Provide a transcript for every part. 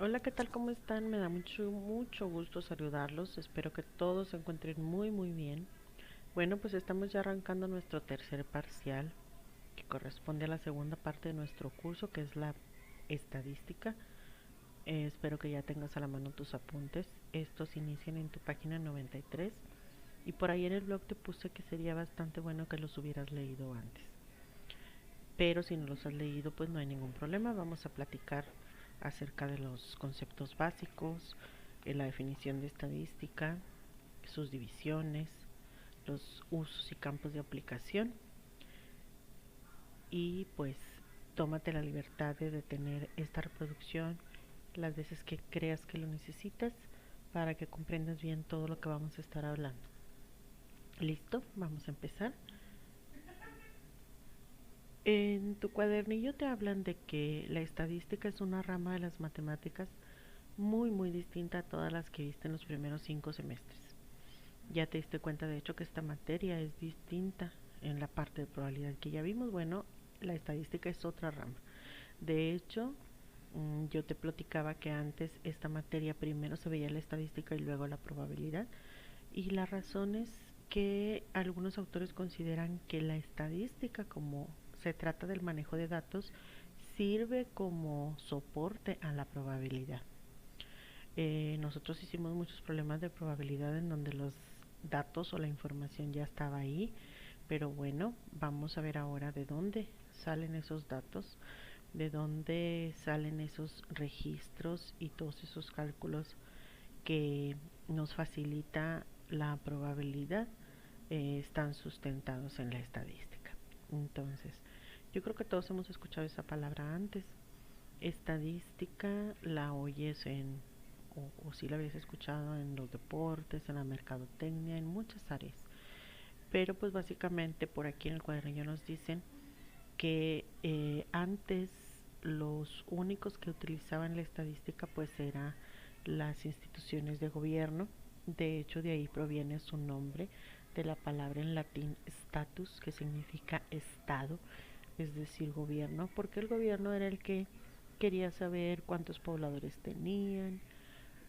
Hola, ¿qué tal? ¿Cómo están? Me da mucho gusto saludarlos. Espero que todos se encuentren muy bien. Bueno, pues estamos ya arrancando nuestro tercer parcial, que corresponde a la segunda parte de nuestro curso, que es la estadística. Espero que ya tengas a la mano tus apuntes. Estos inician en tu página 93 y por ahí en el blog te puse que sería bastante bueno que los hubieras leído antes. Pero si no los has leído, pues no hay ningún problema. Vamos a platicar acerca de los conceptos básicos, la definición de estadística, sus divisiones, los usos y campos de aplicación y pues tómate la libertad de detener esta reproducción las veces que creas que lo necesitas para que comprendas bien todo lo que vamos a estar hablando. ¿Listo? Vamos a empezar. En tu cuadernillo te hablan de que la estadística es una rama de las matemáticas muy distinta a todas las que viste en los primeros 5 semestres. Ya te diste cuenta de hecho que esta materia es distinta en la parte de probabilidad que ya vimos. Bueno, la estadística es otra rama. De hecho, yo te platicaba que antes esta materia primero se veía la estadística y luego la probabilidad. Y la razón es que algunos autores consideran que la estadística, como se trata del manejo de datos, sirve como soporte a la probabilidad. Nosotros hicimos muchos problemas de probabilidad en donde los datos o la información ya estaba ahí, pero bueno, vamos a ver ahora de dónde salen esos datos, de dónde salen esos registros y todos esos cálculos que nos facilita la probabilidad, están sustentados en la estadística. Entonces, yo creo que todos hemos escuchado esa palabra antes. Estadística la oyes o si la habías escuchado en los deportes, en la mercadotecnia, en muchas áreas. Pero pues básicamente por aquí en el cuadernillo nos dicen que antes los únicos que utilizaban la estadística pues eran las instituciones de gobierno. De hecho, de ahí proviene su nombre, de la palabra en latín status, que significa estado, es decir, gobierno, porque el gobierno era el que quería saber cuántos pobladores tenían,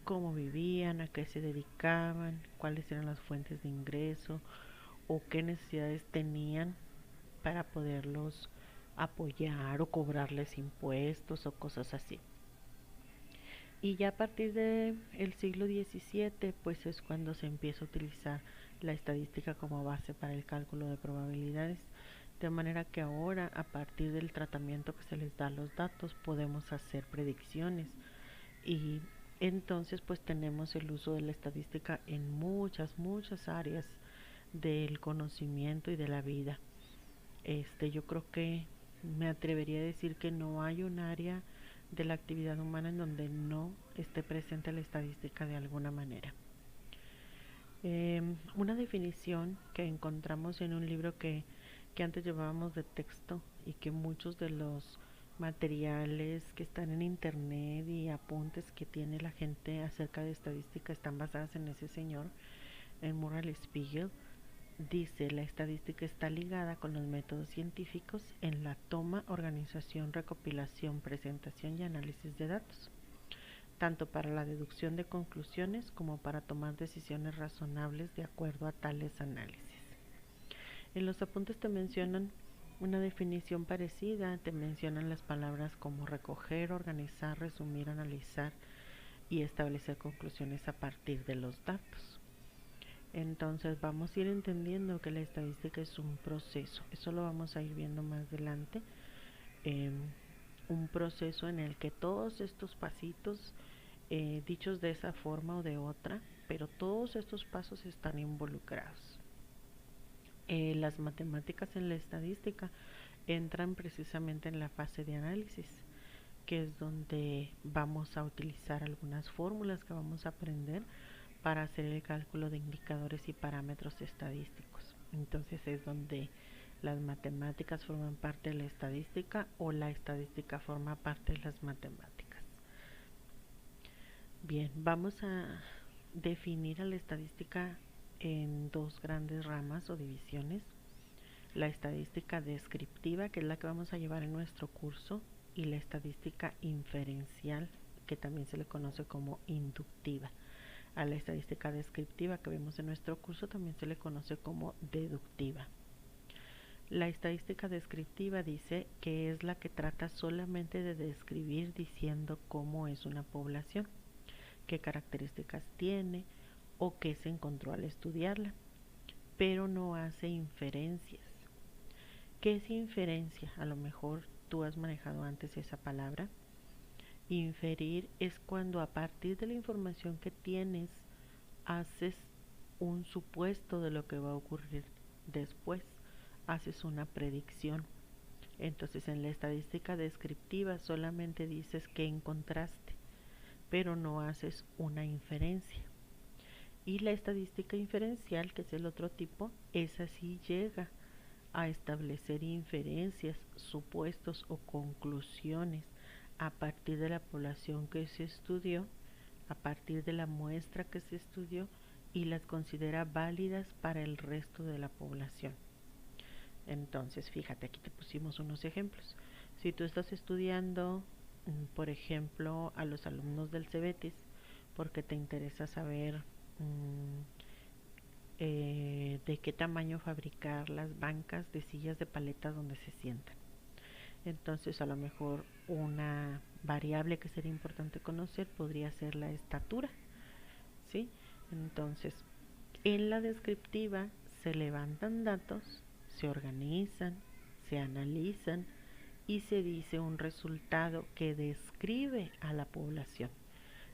cómo vivían, a qué se dedicaban, cuáles eran las fuentes de ingreso o qué necesidades tenían para poderlos apoyar o cobrarles impuestos o cosas así. Y ya a partir del siglo XVII, pues es cuando se empieza a utilizar la estadística como base para el cálculo de probabilidades. De manera que ahora, a partir del tratamiento que se les da a los datos, podemos hacer predicciones. Y entonces, pues tenemos el uso de la estadística en muchas áreas del conocimiento y de la vida. Yo creo que me atrevería a decir que no hay un área de la actividad humana en donde no esté presente la estadística de alguna manera. Una definición que encontramos en un libro que antes llevábamos de texto y que muchos de los materiales que están en internet y apuntes que tiene la gente acerca de estadística están basadas en ese señor, en Murray Spiegel. Dice, la estadística está ligada con los métodos científicos en la toma, organización, recopilación, presentación y análisis de datos, tanto para la deducción de conclusiones como para tomar decisiones razonables de acuerdo a tales análisis. En los apuntes te mencionan una definición parecida, te mencionan las palabras como recoger, organizar, resumir, analizar y establecer conclusiones a partir de los datos. Entonces vamos a ir entendiendo que la estadística es un proceso, eso lo vamos a ir viendo más adelante, eh, un proceso en el que todos estos pasitos, dichos de esa forma o de otra, pero todos estos pasos están involucrados. Las matemáticas en la estadística entran precisamente en la fase de análisis, que es donde vamos a utilizar algunas fórmulas que vamos a aprender para hacer el cálculo de indicadores y parámetros estadísticos. Entonces es donde las matemáticas forman parte de la estadística o la estadística forma parte de las matemáticas. Bien, vamos a definir a la estadística en dos grandes ramas o divisiones. La estadística descriptiva, que es la que vamos a llevar en nuestro curso, y la estadística inferencial, que también se le conoce como inductiva. A la estadística descriptiva que vemos en nuestro curso también se le conoce como deductiva. La estadística descriptiva dice que es la que trata solamente de describir diciendo cómo es una población, qué características tiene o qué se encontró al estudiarla, pero no hace inferencias. ¿Qué es inferencia? A lo mejor tú has manejado antes esa palabra. Inferir es cuando a partir de la información que tienes haces un supuesto de lo que va a ocurrir después, haces una predicción. Entonces en la estadística descriptiva solamente dices que encontraste, pero no haces una inferencia. Y la estadística inferencial, que es el otro tipo, esa sí llega a establecer inferencias, supuestos o conclusiones a partir de la población que se estudió, a partir de la muestra que se estudió y las considera válidas para el resto de la población. Entonces, fíjate, aquí te pusimos unos ejemplos. Si tú estás estudiando, por ejemplo, a los alumnos del CEBETIS, porque te interesa saber de qué tamaño fabricar las bancas de sillas de paletas donde se sientan. Entonces, a lo mejor una variable que sería importante conocer podría ser la estatura, ¿sí? Entonces, en la descriptiva se levantan datos, se organizan, se analizan y se dice un resultado que describe a la población.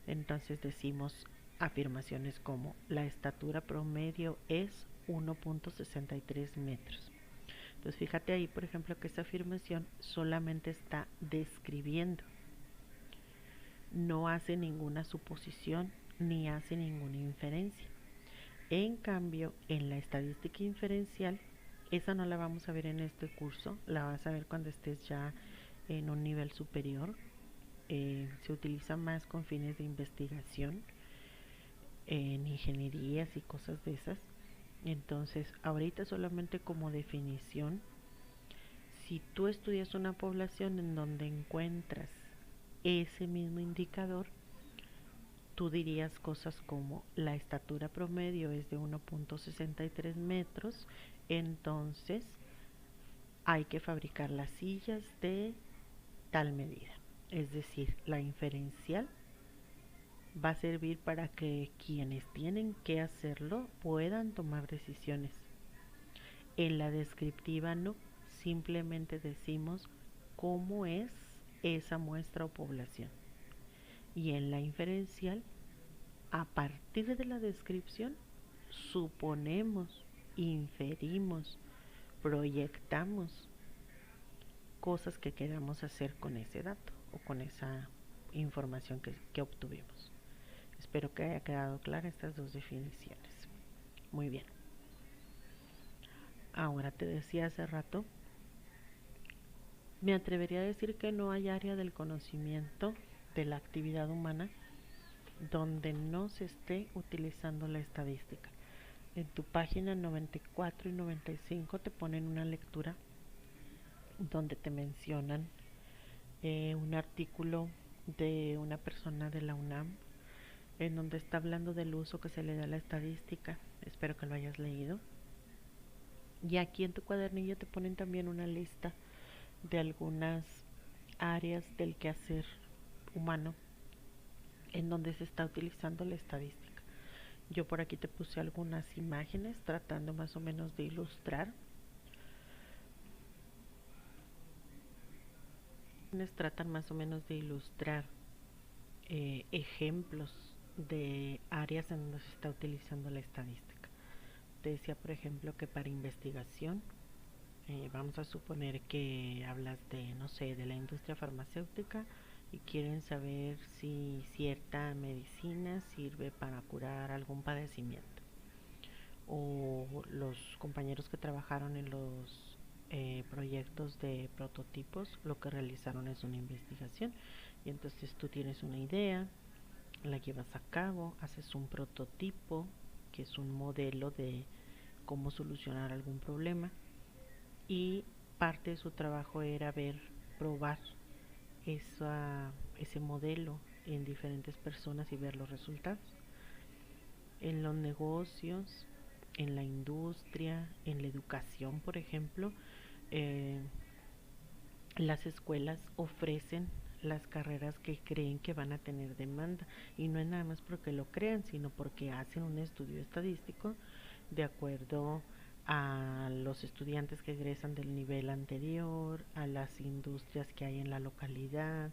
Entonces decimos afirmaciones como la estatura promedio es 1.63 metros. Entonces fíjate ahí, por ejemplo, que esta afirmación solamente está describiendo, no hace ninguna suposición ni hace ninguna inferencia. En cambio, en la estadística inferencial, esa no la vamos a ver en este curso, la vas a ver cuando estés ya en un nivel superior. Se utiliza más con fines de investigación en ingenierías y cosas de esas. Entonces, ahorita solamente como definición, si tú estudias una población en donde encuentras ese mismo indicador, tú dirías cosas como la estatura promedio es de 1.63 metros, entonces hay que fabricar las sillas de tal medida. Es decir, la inferencial va a servir para que quienes tienen que hacerlo puedan tomar decisiones. En la descriptiva no, simplemente decimos cómo es esa muestra o población. Y en la inferencial, a partir de la descripción, suponemos, inferimos, proyectamos cosas que queramos hacer con ese dato o con esa información que obtuvimos. Espero que haya quedado clara estas dos definiciones. Muy bien. Ahora te decía hace rato, me atrevería a decir que no hay área del conocimiento de la actividad humana donde no se esté utilizando la estadística. En tu página 94 y 95 te ponen una lectura donde te mencionan un artículo de una persona de la UNAM en donde está hablando del uso que se le da a la estadística. Espero que lo hayas leído. Y aquí en tu cuadernillo te ponen también una lista de algunas áreas del quehacer humano en donde se está utilizando la estadística. Yo por aquí te puse algunas imágenes tratando más o menos de ilustrar. Tratan más o menos de ilustrar ejemplos de áreas en donde se está utilizando la estadística. Te decía, por ejemplo, que para investigación, vamos a suponer que hablas de, no sé, de la industria farmacéutica y quieren saber si cierta medicina sirve para curar algún padecimiento. O los compañeros que trabajaron en los proyectos de prototipos, lo que realizaron es una investigación. Y entonces tú tienes una idea, la llevas a cabo, haces un prototipo, que es un modelo de cómo solucionar algún problema, y parte de su trabajo era probar ese modelo en diferentes personas y ver los resultados. En los negocios, en la industria, en la educación, por ejemplo, eh, las escuelas ofrecen las carreras que creen que van a tener demanda, y no es nada más porque lo crean, sino porque hacen un estudio estadístico de acuerdo a los estudiantes que egresan del nivel anterior, a las industrias que hay en la localidad,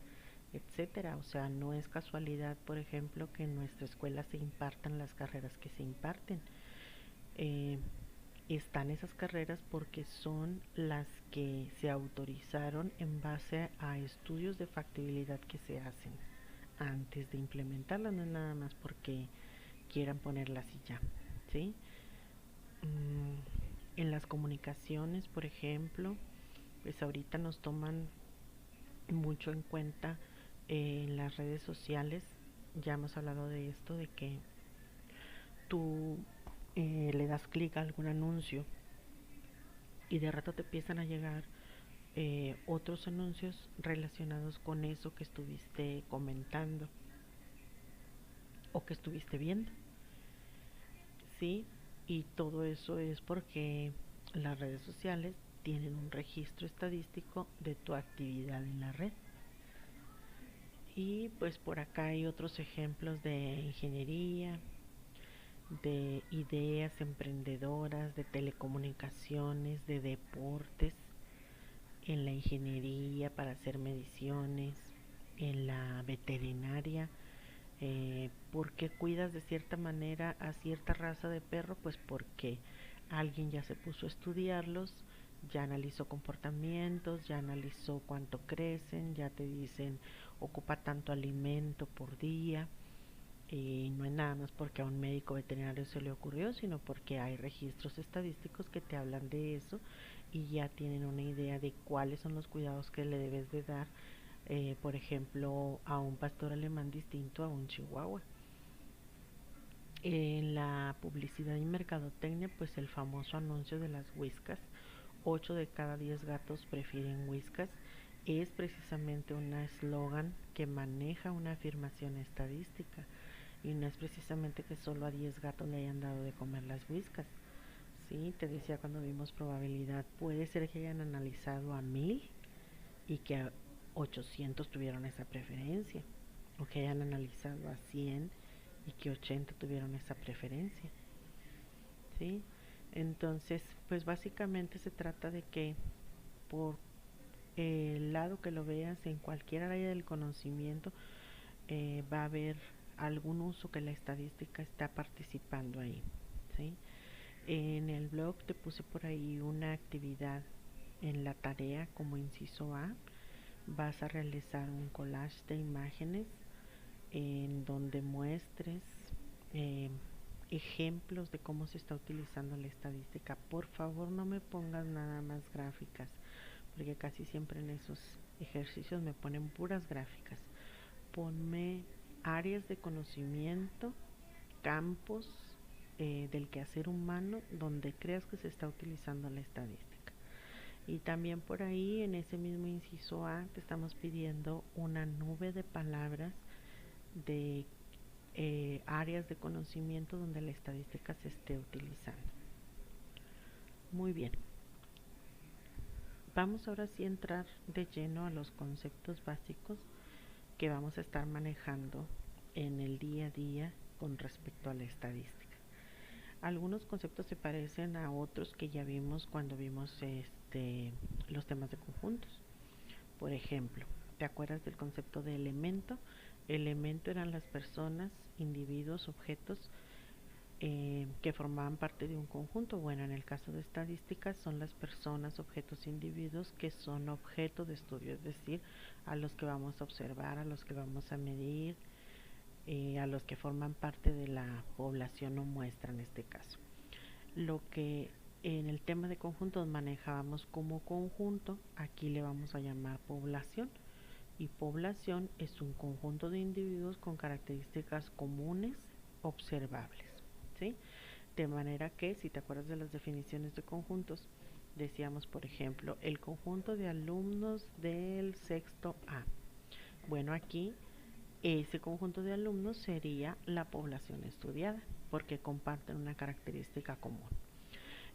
etcétera. O sea, no es casualidad, por ejemplo, que en nuestra escuela se impartan las carreras que se imparten. Eh, Están esas carreras porque son las que se autorizaron en base a estudios de factibilidad que se hacen antes de implementarlas, no es nada más porque quieran ponerlas y ya, ¿sí? En las comunicaciones, por ejemplo, pues ahorita nos toman mucho en cuenta en las redes sociales. Ya hemos hablado de esto, de que tú le das clic a algún anuncio y de rato te empiezan a llegar otros anuncios relacionados con eso que estuviste comentando o que estuviste viendo, ¿sí? Y todo eso es porque las redes sociales tienen un registro estadístico de tu actividad en la red. Y pues por acá hay otros ejemplos de ingeniería, de ideas emprendedoras, de telecomunicaciones, de deportes, en la ingeniería para hacer mediciones, en la veterinaria. ¿Por qué cuidas de cierta manera a cierta raza de perro? Pues porque alguien ya se puso a estudiarlos, ya analizó comportamientos, ya analizó cuánto crecen, ya te dicen ocupa tanto alimento por día. Y no es nada más porque a un médico veterinario se le ocurrió, sino porque hay registros estadísticos que te hablan de eso y ya tienen una idea de cuáles son los cuidados que le debes de dar, por ejemplo, a un pastor alemán distinto a un chihuahua. En la publicidad y mercadotecnia, pues el famoso anuncio de las whiskas, 8 de cada 10 gatos prefieren whiskas, es precisamente un eslogan que maneja una afirmación estadística. Y no es precisamente que solo a 10 gatos le hayan dado de comer las whiskas. Sí, te decía cuando vimos probabilidad, puede ser que hayan analizado a 1000 y que a 800 tuvieron esa preferencia, o que hayan analizado a 100 y que 80 tuvieron esa preferencia. ¿Sí? Entonces, pues básicamente se trata de que por el lado que lo veas, en cualquier área del conocimiento, va a haber algún uso que la estadística está participando ahí, ¿sí? En el blog te puse por ahí una actividad en la tarea como inciso A. Vas a realizar un collage de imágenes en donde muestres eh, ejemplos de cómo se está utilizando la estadística. Por favor, no me pongas nada más gráficas, porque casi siempre en esos ejercicios me ponen puras gráficas. Ponme áreas de conocimiento, campos del quehacer humano donde creas que se está utilizando la estadística. Y también por ahí en ese mismo inciso A te estamos pidiendo una nube de palabras de áreas de conocimiento donde la estadística se esté utilizando. Muy bien. Vamos ahora sí a entrar de lleno a los conceptos básicos que vamos a estar manejando en el día a día con respecto a la estadística. Algunos conceptos se parecen a otros que ya vimos cuando vimos los temas de conjuntos. Por ejemplo, ¿te acuerdas del concepto de elemento? Elemento eran las personas, individuos, objetos que formaban parte de un conjunto. Bueno, en el caso de estadísticas son las personas, objetos, individuos que son objeto de estudio, es decir, a los que vamos a observar, a los que vamos a medir, a los que forman parte de la población o muestra en este caso. Lo que en el tema de conjuntos manejábamos como conjunto, aquí le vamos a llamar población. Y población es un conjunto de individuos con características comunes observables, ¿sí? De manera que, si te acuerdas de las definiciones de conjuntos, decíamos, por ejemplo, el conjunto de alumnos del sexto A. Bueno, aquí Ese conjunto de alumnos sería la población estudiada, porque comparten una característica común.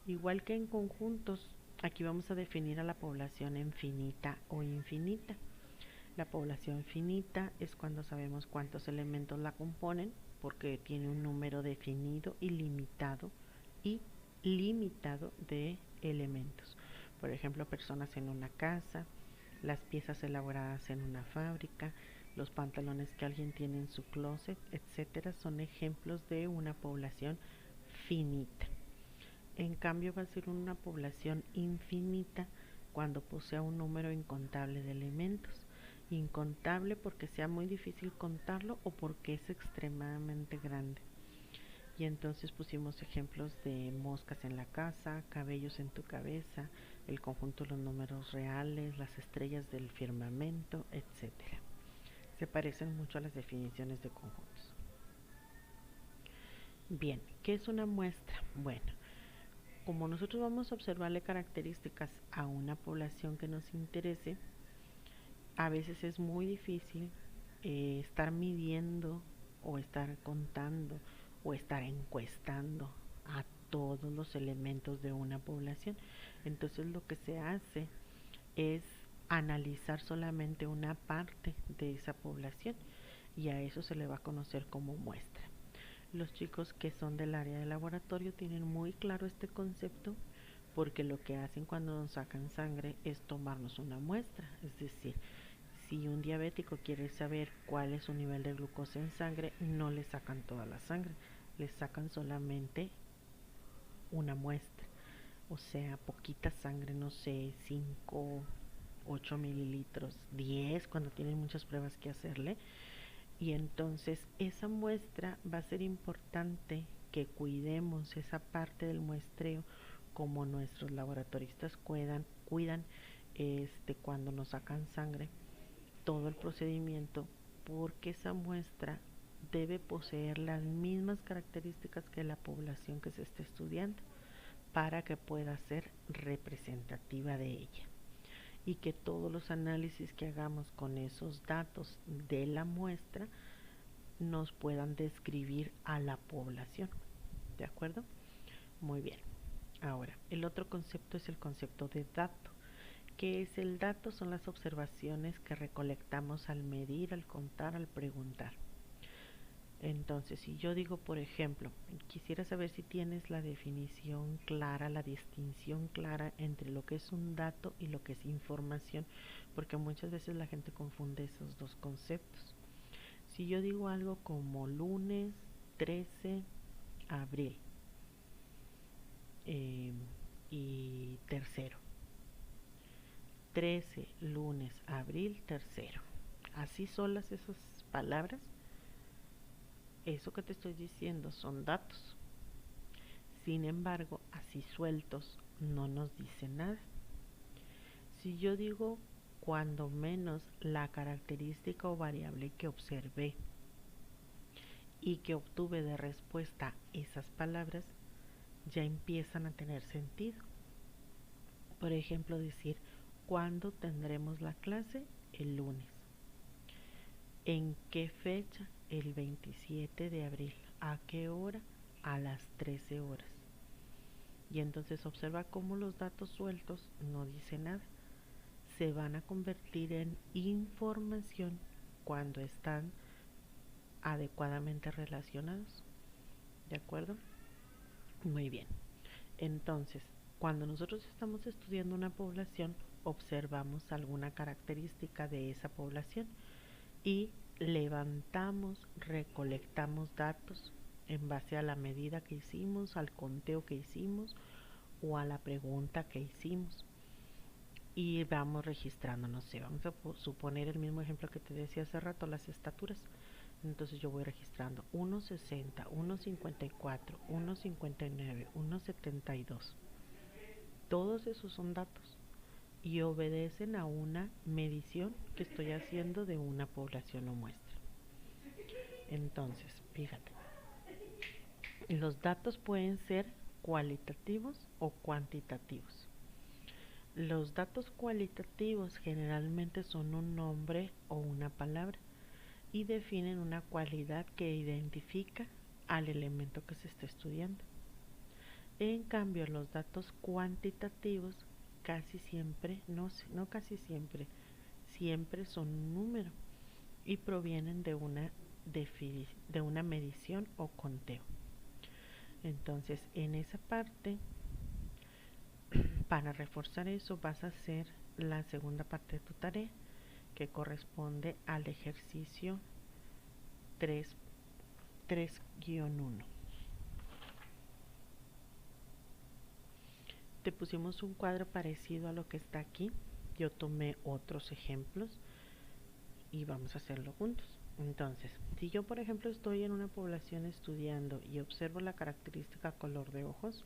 Igual que en conjuntos, aquí vamos a definir a la población en finita o infinita. La población finita es cuando sabemos cuántos elementos la componen, porque tiene un número definido y limitado de elementos. Por ejemplo, personas en una casa, las piezas elaboradas en una fábrica, los pantalones que alguien tiene en su closet, etcétera, son ejemplos de una población finita. En cambio, va a ser una población infinita cuando posea un número incontable de elementos. Incontable porque sea muy difícil contarlo o porque es extremadamente grande. Y entonces pusimos ejemplos de moscas en la casa, cabellos en tu cabeza, el conjunto de los números reales, las estrellas del firmamento, etcétera. Se parecen mucho a las definiciones de conjuntos. Bien, ¿qué es una muestra? Bueno, como nosotros vamos a observarle características a una población que nos interese, a veces es muy difícil estar midiendo o estar contando o estar encuestando a todos los elementos de una población. Entonces lo que se hace es analizar solamente una parte de esa población y a eso se le va a conocer como muestra. Los chicos que son del área de laboratorio tienen muy claro este concepto porque lo que hacen cuando nos sacan sangre es tomarnos una muestra, es decir, si un diabético quiere saber cuál es su nivel de glucosa en sangre, no le sacan toda la sangre, le sacan solamente una muestra, o sea, poquita sangre, no sé, 5, 8 mililitros, 10 cuando tienen muchas pruebas que hacerle. Y entonces esa muestra va a ser importante que cuidemos esa parte del muestreo como nuestros laboratoristas cuidan cuando nos sacan sangre todo el procedimiento, porque esa muestra debe poseer las mismas características que la población que se está estudiando para que pueda ser representativa de ella y que todos los análisis que hagamos con esos datos de la muestra nos puedan describir a la población. ¿De acuerdo? Muy bien. Ahora, el otro concepto es el concepto de dato. ¿Qué es el dato? Son las observaciones que recolectamos al medir, al contar, al preguntar. Entonces, si yo digo, por ejemplo, quisiera saber si tienes la definición clara, la distinción clara entre lo que es un dato y lo que es información, porque muchas veces la gente confunde esos dos conceptos. Si yo digo algo como lunes 13 abril y tercero, 13 lunes abril tercero, así solas esas palabras, eso que te estoy diciendo son datos. Sin embargo, así sueltos no nos dice nada. Si yo digo cuando menos la característica o variable que observé y que obtuve de respuesta esas palabras, ya empiezan a tener sentido. Por ejemplo, decir, ¿cuándo tendremos la clase? El lunes. ¿En qué fecha? El 27 de abril. ¿A qué hora? A las 13 horas. Y entonces observa cómo los datos sueltos no dicen nada. Se van a convertir en información cuando están adecuadamente relacionados. ¿De acuerdo? Muy bien. Entonces, cuando nosotros estamos estudiando una población, observamos alguna característica de esa población y levantamos, recolectamos datos en base a la medida que hicimos, al conteo que hicimos o a la pregunta que hicimos. Y vamos registrando, no sé, vamos a suponer el mismo ejemplo que te decía hace rato, las estaturas. Entonces yo voy registrando 1,60, 1,54, 1,59, 1,72. Todos esos son datos y obedecen a una medición que estoy haciendo de una población o muestra. Entonces, fíjate, los datos pueden ser cualitativos o cuantitativos. Los datos cualitativos generalmente son un nombre o una palabra y definen una cualidad que identifica al elemento que se está estudiando. En cambio, los datos cuantitativos casi siempre, no casi siempre, siempre son un número y provienen de una medición o conteo. Entonces, en esa parte, para reforzar eso, vas a hacer la segunda parte de tu tarea, que corresponde al ejercicio 3-1. Te pusimos un cuadro parecido a lo que está aquí. Yo tomé otros ejemplos y vamos a hacerlo juntos. Entonces, si yo por ejemplo estoy en una población estudiando y observo la característica color de ojos,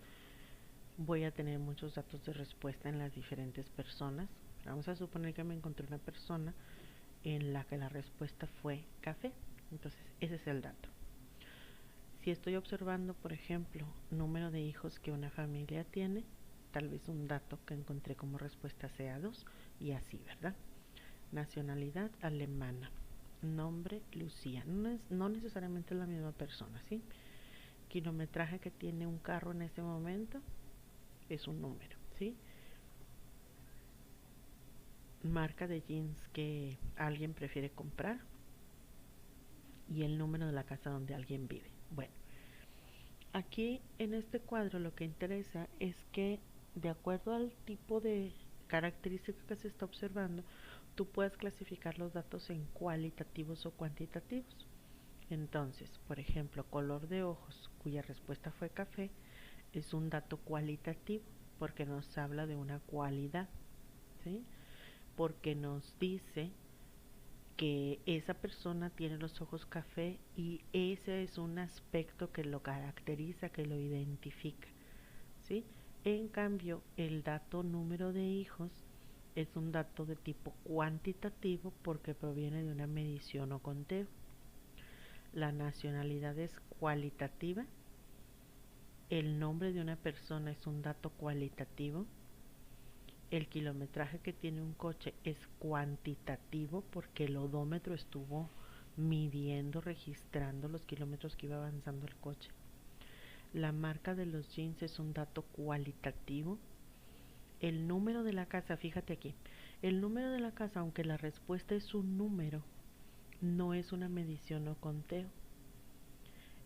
voy a tener muchos datos de respuesta en las diferentes personas. Vamos a suponer que me encontré una persona en la que la respuesta fue café. Entonces, ese es el dato. Si estoy observando, por ejemplo, número de hijos que una familia tiene, tal vez un dato que encontré como respuesta sea 2 y así, ¿verdad? Nacionalidad alemana. Nombre Lucía. No necesariamente la misma persona, ¿sí? Kilometraje que tiene un carro en este momento es un número, ¿sí? Marca de jeans que alguien prefiere comprar y el número de la casa donde alguien vive. Bueno, aquí en este cuadro lo que interesa es que de acuerdo al tipo de característica que se está observando, tú puedes clasificar los datos en cualitativos o cuantitativos. Entonces, por ejemplo, color de ojos, cuya respuesta fue café, es un dato cualitativo porque nos habla de una cualidad, ¿sí? Porque nos dice que esa persona tiene los ojos café y ese es un aspecto que lo caracteriza, que lo identifica, ¿sí? En cambio, el dato número de hijos es un dato de tipo cuantitativo porque proviene de una medición o conteo. La nacionalidad es cualitativa. El nombre de una persona es un dato cualitativo. El kilometraje que tiene un coche es cuantitativo porque el odómetro estuvo midiendo, registrando los kilómetros que iba avanzando el coche. La marca de los jeans es un dato cualitativo. El número de la casa, fíjate aquí, el número de la casa, aunque la respuesta es un número, no es una medición o conteo.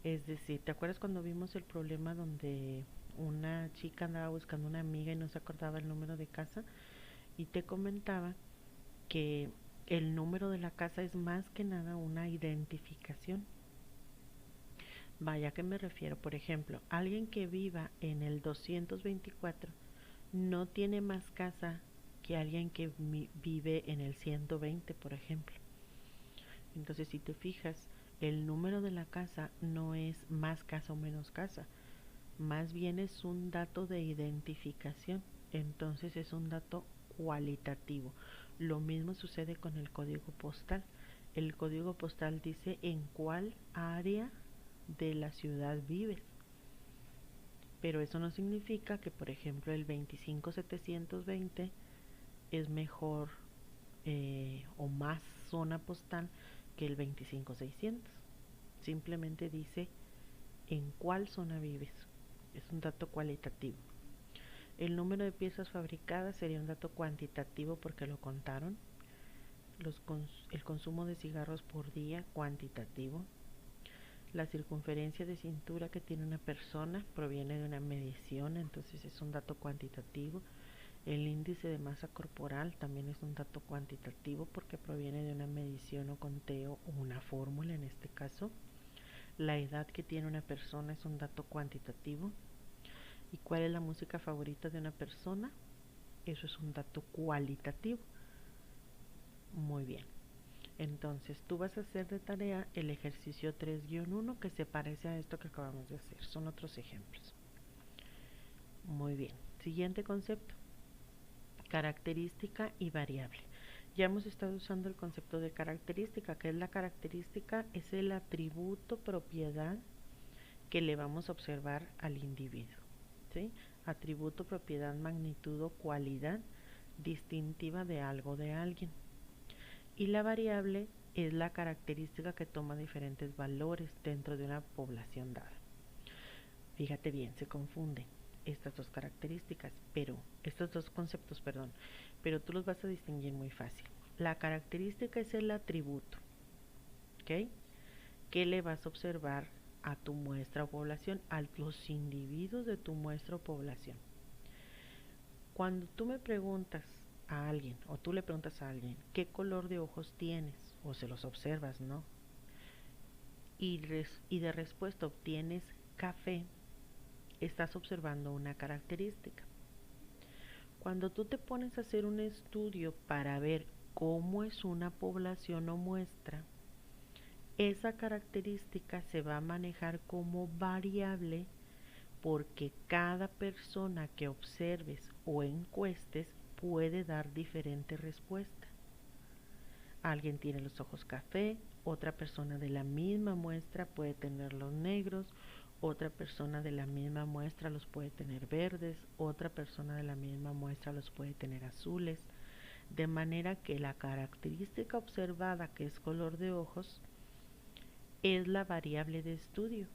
Es decir, ¿te acuerdas cuando vimos el problema donde una chica andaba buscando una amiga y no se acordaba el número de casa? Y te comentaba que el número de la casa es más que nada una identificación. Vaya, ¿a qué me refiero? Por ejemplo, alguien que viva en el 224 no tiene más casa que alguien que vive en el 120, por ejemplo. Entonces, si te fijas, el número de la casa no es más casa o menos casa, más bien es un dato de identificación, entonces es un dato cualitativo. Lo mismo sucede con el código postal. El código postal dice en cuál área de la ciudad vives, pero eso no significa que, por ejemplo, el 25720 es mejor o más zona postal que el 25600. Simplemente dice en cuál zona vives. Es un dato cualitativo. El número de piezas fabricadas sería un dato cuantitativo porque lo contaron. El consumo de cigarros por día, cuantitativo. La circunferencia de cintura que tiene una persona proviene de una medición, entonces es un dato cuantitativo. El índice de masa corporal también es un dato cuantitativo porque proviene de una medición o conteo o una fórmula en este caso. La edad que tiene una persona es un dato cuantitativo. ¿Y cuál es la música favorita de una persona? Eso es un dato cualitativo. Muy bien. Entonces tú vas a hacer de tarea el ejercicio 3-1 que se parece a esto que acabamos de hacer. Son otros ejemplos. Muy bien. Siguiente concepto. Característica y variable. Ya hemos estado usando el concepto de característica. ¿Qué es la característica? Es el atributo, propiedad que le vamos a observar al individuo, ¿sí? Atributo, propiedad, magnitud o cualidad distintiva de algo, de alguien. Y la variable es la característica que toma diferentes valores dentro de una población dada. Fíjate bien, se confunden estas dos características, pero estos dos conceptos, perdón, pero tú los vas a distinguir muy fácil. La característica es el atributo, ¿ok? ¿Qué le vas a observar a tu muestra o población, a los individuos de tu muestra o población? Cuando tú me preguntas a alguien o tú le preguntas a alguien qué color de ojos tienes o se los observas, ¿no? Y de respuesta obtienes café, estás observando una característica. Cuando tú te pones a hacer un estudio para ver cómo es una población o muestra, esa característica se va a manejar como variable porque cada persona que observes o encuestes puede dar diferente respuesta. Alguien tiene los ojos café, otra persona de la misma muestra puede tenerlos negros, otra persona de la misma muestra los puede tener verdes, otra persona de la misma muestra los puede tener azules, de manera que la característica observada, que es color de ojos, es la variable de estudio,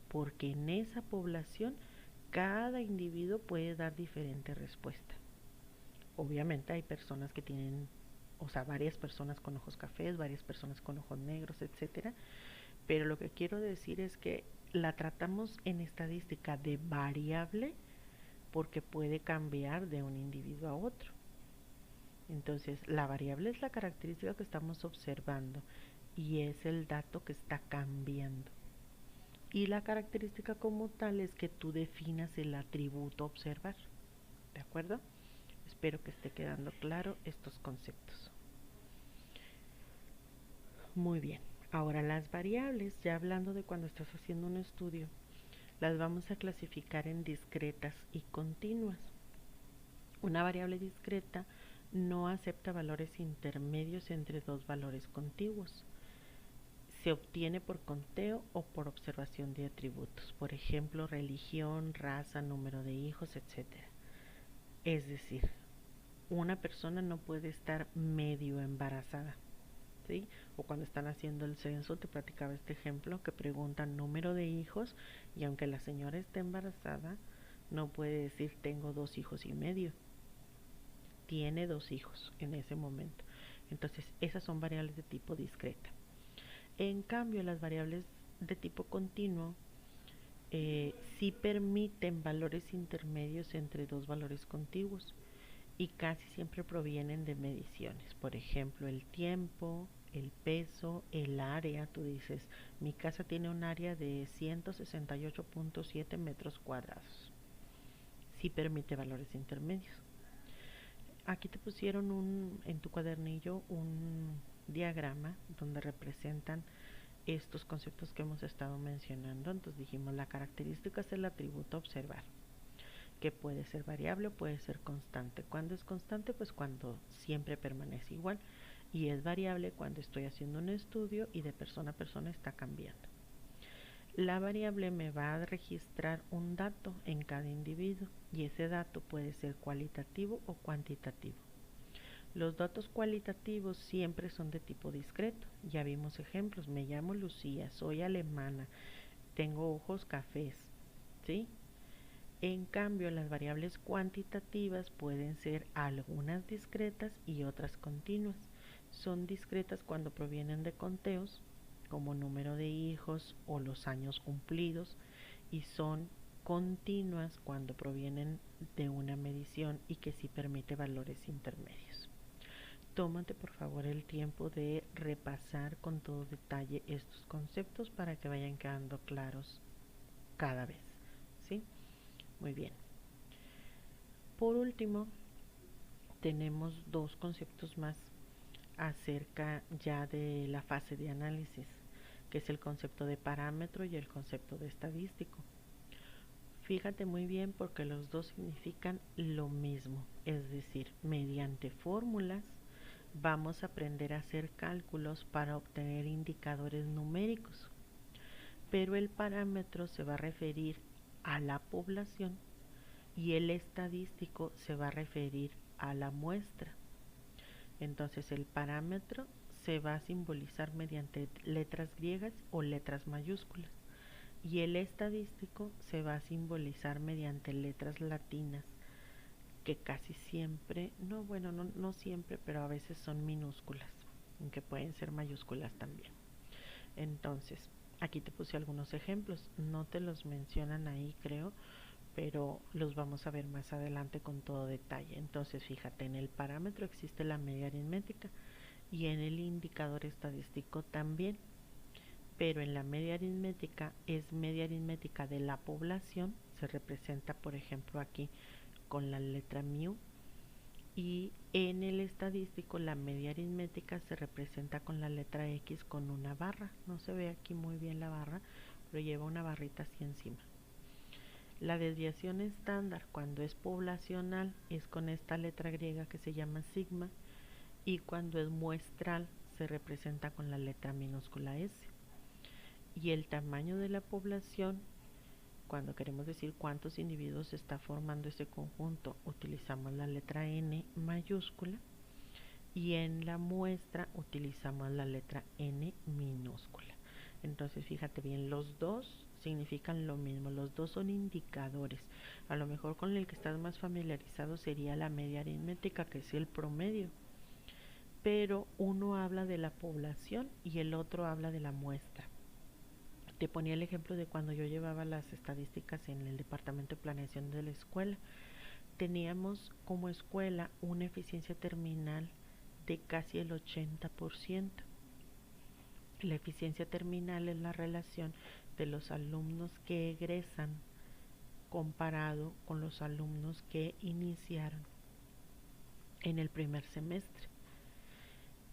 porque en esa población cada individuo puede dar diferente respuesta. Obviamente hay personas que tienen, o sea, varias personas con ojos cafés, varias personas con ojos negros, etcétera, pero lo que quiero decir es que la tratamos en estadística de variable porque puede cambiar de un individuo a otro. Entonces, la variable es la característica que estamos observando y es el dato que está cambiando. Y la característica como tal es que tú definas el atributo a observar. ¿De acuerdo? Espero que esté quedando claro estos conceptos. Muy bien. Ahora las variables, ya hablando de cuando estás haciendo un estudio, las vamos a clasificar en discretas y continuas. Una variable discreta no acepta valores intermedios entre dos valores contiguos. Se obtiene por conteo o por observación de atributos, por ejemplo, religión, raza, número de hijos, etc. Es decir, una persona no puede estar medio embarazada, ¿sí? O cuando están haciendo el censo, te platicaba este ejemplo, que preguntan número de hijos y aunque la señora esté embarazada, no puede decir tengo 2 hijos y medio. Tiene 2 hijos en ese momento. Entonces, esas son variables de tipo discreta. En cambio, las variables de tipo continuo sí permiten valores intermedios entre dos valores contiguos y casi siempre provienen de mediciones. Por ejemplo, el tiempo, el peso, el área. Tú dices, mi casa tiene un área de 168.7 metros cuadrados. Sí permite valores intermedios. Aquí te pusieron en tu cuadernillo un diagrama donde representan estos conceptos que hemos estado mencionando. Entonces dijimos, la característica es el atributo a observar, que puede ser variable o puede ser constante. ¿Cuándo es constante? Pues cuando siempre permanece igual, y es variable cuando estoy haciendo un estudio y de persona a persona está cambiando. La variable me va a registrar un dato en cada individuo y ese dato puede ser cualitativo o cuantitativo. Los datos cualitativos siempre son de tipo discreto. Ya vimos ejemplos. Me llamo Lucía, soy alemana, tengo ojos cafés, ¿sí? En cambio, las variables cuantitativas pueden ser algunas discretas y otras continuas. Son discretas cuando provienen de conteos, como número de hijos o los años cumplidos, y son continuas cuando provienen de una medición y que sí permite valores intermedios. Tómate por favor el tiempo de repasar con todo detalle estos conceptos para que vayan quedando claros cada vez, ¿sí? Muy bien. Por último, tenemos dos conceptos más acerca ya de la fase de análisis, que es el concepto de parámetro y el concepto de estadístico. Fíjate muy bien porque los dos significan lo mismo, es decir, mediante fórmulas vamos a aprender a hacer cálculos para obtener indicadores numéricos, pero el parámetro se va a referir a la población y el estadístico se va a referir a la muestra. Entonces el parámetro se va a simbolizar mediante letras griegas o letras mayúsculas. Y el estadístico se va a simbolizar mediante letras latinas, que casi siempre, no, bueno, no siempre, pero a veces son minúsculas, aunque pueden ser mayúsculas también. Entonces, aquí te puse algunos ejemplos, no te los mencionan ahí, creo, pero los vamos a ver más adelante con todo detalle. Entonces, fíjate, en el parámetro existe la media aritmética y en el indicador estadístico también, pero en la media aritmética es media aritmética de la población, se representa por ejemplo aquí con la letra mu, y en el estadístico la media aritmética se representa con la letra X con una barra. No se ve aquí muy bien la barra, pero lleva una barrita así encima. La desviación estándar cuando es poblacional es con esta letra griega que se llama sigma, y cuando es muestral se representa con la letra minúscula S. Y el tamaño de la población, cuando queremos decir cuántos individuos está formando ese conjunto, utilizamos la letra N mayúscula, y en la muestra utilizamos la letra N minúscula. Entonces fíjate bien, los dos significan lo mismo, los dos son indicadores. A lo mejor con el que estás más familiarizado sería la media aritmética, que es el promedio, pero uno habla de la población y el otro habla de la muestra. Te ponía el ejemplo de cuando yo llevaba las estadísticas en el departamento de planeación de la escuela. Teníamos como escuela una eficiencia terminal de casi el 80%. La eficiencia terminal es la relación de los alumnos que egresan comparado con los alumnos que iniciaron en el primer semestre.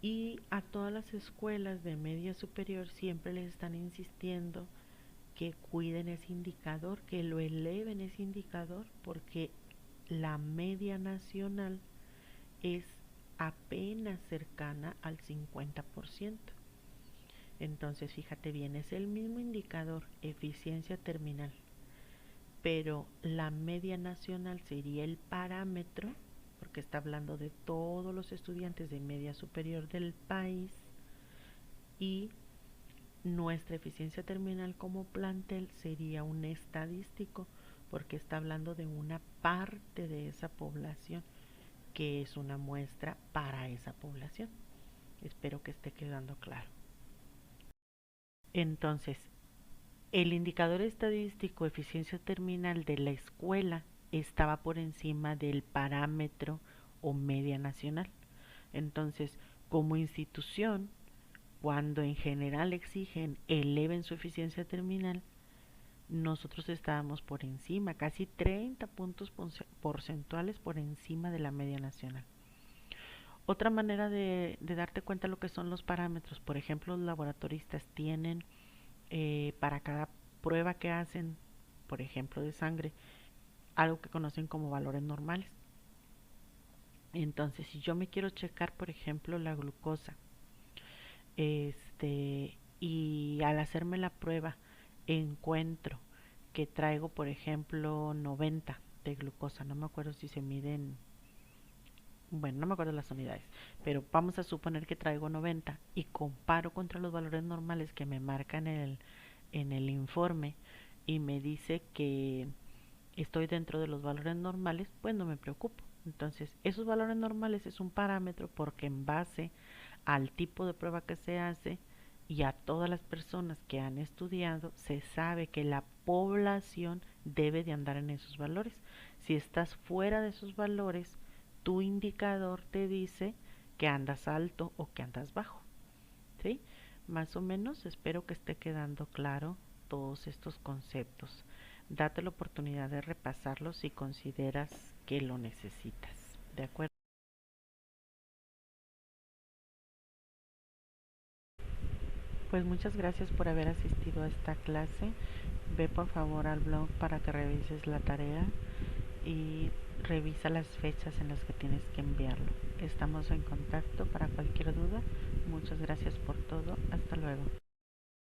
Y a todas las escuelas de media superior siempre les están insistiendo que cuiden ese indicador, que lo eleven ese indicador, porque la media nacional es apenas cercana al 50%. Entonces fíjate bien, es el mismo indicador, eficiencia terminal, pero la media nacional sería el parámetro, porque está hablando de todos los estudiantes de media superior del país, y nuestra eficiencia terminal como plantel sería un estadístico, porque está hablando de una parte de esa población, que es una muestra para esa población. Espero que esté quedando claro. Entonces, el indicador estadístico eficiencia terminal de la escuela estaba por encima del parámetro o media nacional. Entonces, como institución, cuando en general exigen eleven su eficiencia terminal, nosotros estábamos por encima, casi 30 puntos porcentuales por encima de la media nacional. Otra manera de darte cuenta lo que son los parámetros, por ejemplo, los laboratoristas tienen para cada prueba que hacen, por ejemplo de sangre, algo que conocen como valores normales. Entonces, si yo me quiero checar, por ejemplo, la glucosa, y al hacerme la prueba encuentro que traigo, por ejemplo, 90 de glucosa, no me acuerdo si se miden, bueno, no me acuerdo las unidades, pero vamos a suponer que traigo 90 y comparo contra los valores normales que me marcan en el informe y me dice que estoy dentro de los valores normales, pues no me preocupo. Entonces, esos valores normales es un parámetro porque en base al tipo de prueba que se hace y a todas las personas que han estudiado, se sabe que la población debe de andar en esos valores. Si estás fuera de esos valores, tu indicador te dice que andas alto o que andas bajo. ¿Sí? Más o menos, espero que esté quedando claro todos estos conceptos. Date la oportunidad de repasarlos si consideras que lo necesitas. ¿De acuerdo? Pues muchas gracias por haber asistido a esta clase. Ve por favor al blog para que revises la tarea y revisa las fechas en las que tienes que enviarlo. Estamos en contacto para cualquier duda. Muchas gracias por todo. Hasta luego.